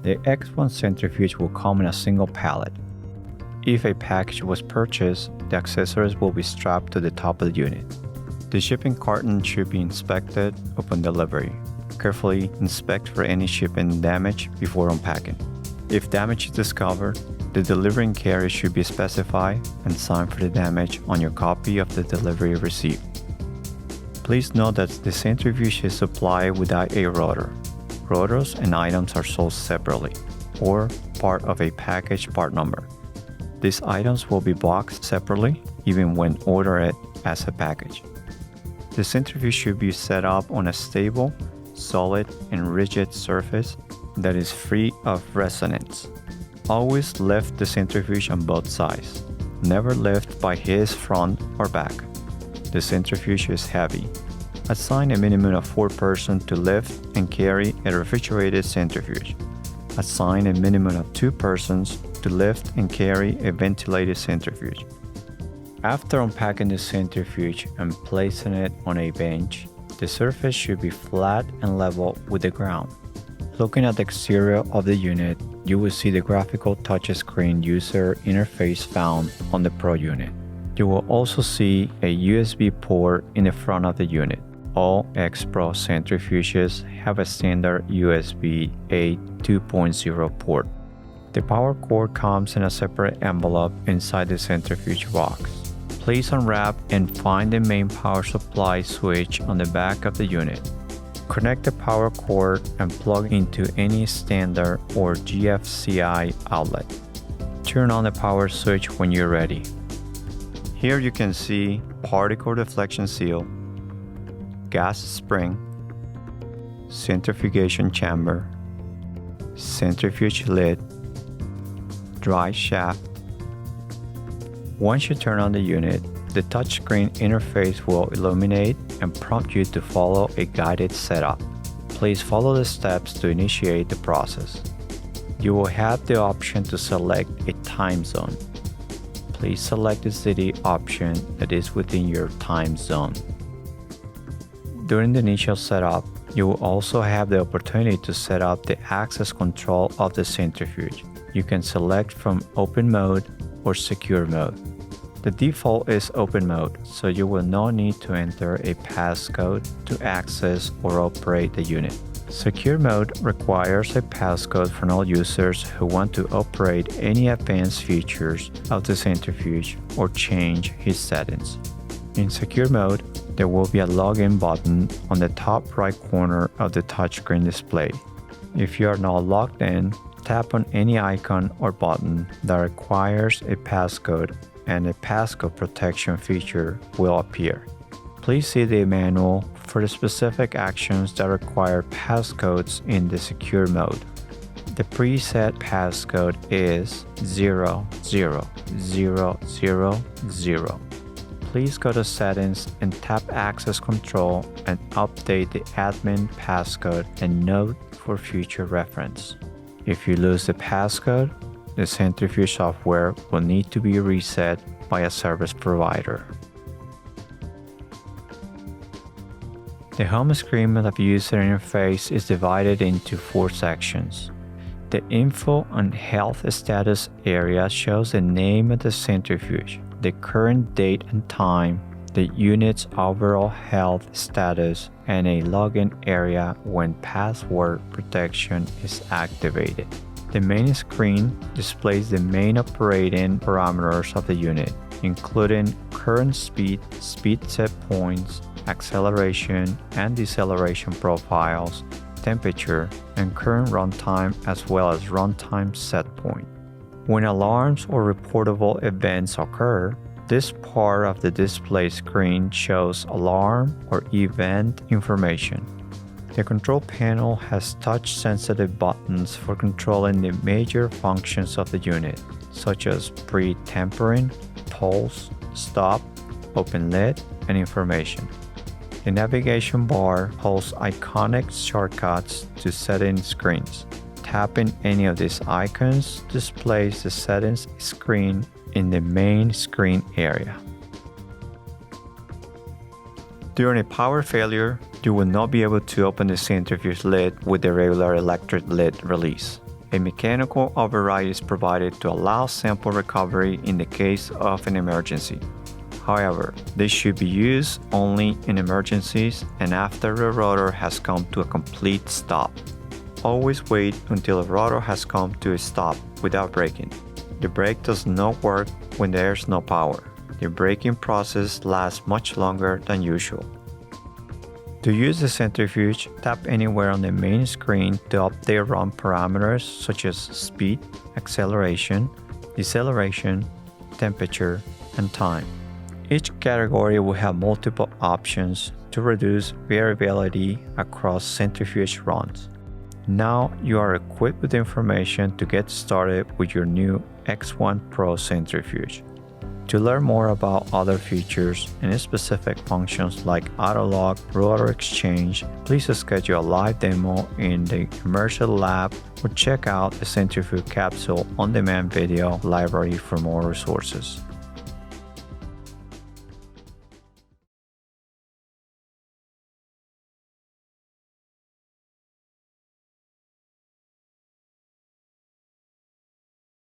The X1 centrifuge will come in a single pallet. If a package was purchased, the accessories will be strapped to the top of the unit. The shipping carton should be inspected upon delivery. Carefully inspect for any shipping damage before unpacking. If damage is discovered, the delivering carrier should be specified and sign for the damage on your copy of the delivery receipt. Please note that the centrifuge is supplied without a rotor. Rotors and items are sold separately or part of a package part number. These items will be boxed separately even when ordered as a package. The centrifuge should be set up on a stable, solid, and rigid surface that is free of resonance. Always lift the centrifuge on both sides. Never lift by his front or back. The centrifuge is heavy. Assign a minimum of 4 persons to lift and carry a refrigerated centrifuge. Assign a minimum of 2 persons to lift and carry a ventilated centrifuge. After unpacking the centrifuge and placing it on a bench, the surface should be flat and level with the ground. Looking at the exterior of the unit, you will see the graphical touchscreen user interface found on the Pro unit. You will also see a USB port in the front of the unit. All X Pro centrifuges have a standard USB-A 2.0 port. The power cord comes in a separate envelope inside the centrifuge box. Please unwrap and find the main power supply switch on the back of the unit. Connect the power cord and plug into any standard or GFCI outlet. Turn on the power switch when you're ready. Here you can see particle deflection seal, gas spring, centrifugation chamber, centrifuge lid, dry shaft. Once you turn on the unit, the touchscreen interface will illuminate and prompt you to follow a guided setup. Please follow the steps to initiate the process. You will have the option to select a time zone. Please select the city option that is within your time zone. During the initial setup, you will also have the opportunity to set up the access control of the centrifuge. You can select from open mode or secure mode. The default is open mode, so you will not need to enter a passcode to access or operate the unit. Secure mode requires a passcode from all users who want to operate any advanced features of the centrifuge or change his settings. In secure mode, there will be a login button on the top right corner of the touchscreen display. If you are not logged in, tap on any icon or button that requires a passcode and a passcode protection feature will appear. Please see the manual for the specific actions that require passcodes in the secure mode. The preset passcode is 00000. Please go to Settings and tap Access Control and update the admin passcode and note for future reference. If you lose the passcode, the centrifuge software will need to be reset by a service provider. The home screen of the user interface is divided into 4 sections. The Info and Health Status area shows the name of the centrifuge, the current date and time, the unit's overall health status, and a login area when password protection is activated. The main screen displays the main operating parameters of the unit, including current speed, speed set points, acceleration and deceleration profiles, temperature, and current runtime, as well as runtime set point. When alarms or reportable events occur, this part of the display screen shows alarm or event information. The control panel has touch-sensitive buttons for controlling the major functions of the unit, such as pre-tempering, pulse, stop, open lid, and information. The navigation bar holds iconic shortcuts to setting screens. Tapping any of these icons displays the settings screen in the main screen area. During a power failure, you will not be able to open the centrifuge lid with the regular electric lid release. A mechanical override is provided to allow sample recovery in the case of an emergency. However, this should be used only in emergencies and after the rotor has come to a complete stop. Always wait until the rotor has come to a stop without braking. The brake does not work when there is no power. The braking process lasts much longer than usual. To use the centrifuge, tap anywhere on the main screen to update run parameters such as speed, acceleration, deceleration, temperature, and time. Each category will have multiple options to reduce variability across centrifuge runs. Now you are equipped with information to get started with your new X1 Pro centrifuge. To learn more about other features and specific functions like auto-lock, rotor exchange, please schedule a live demo in the immersive lab or check out the Centrifuge Capsule on-demand video library for more resources.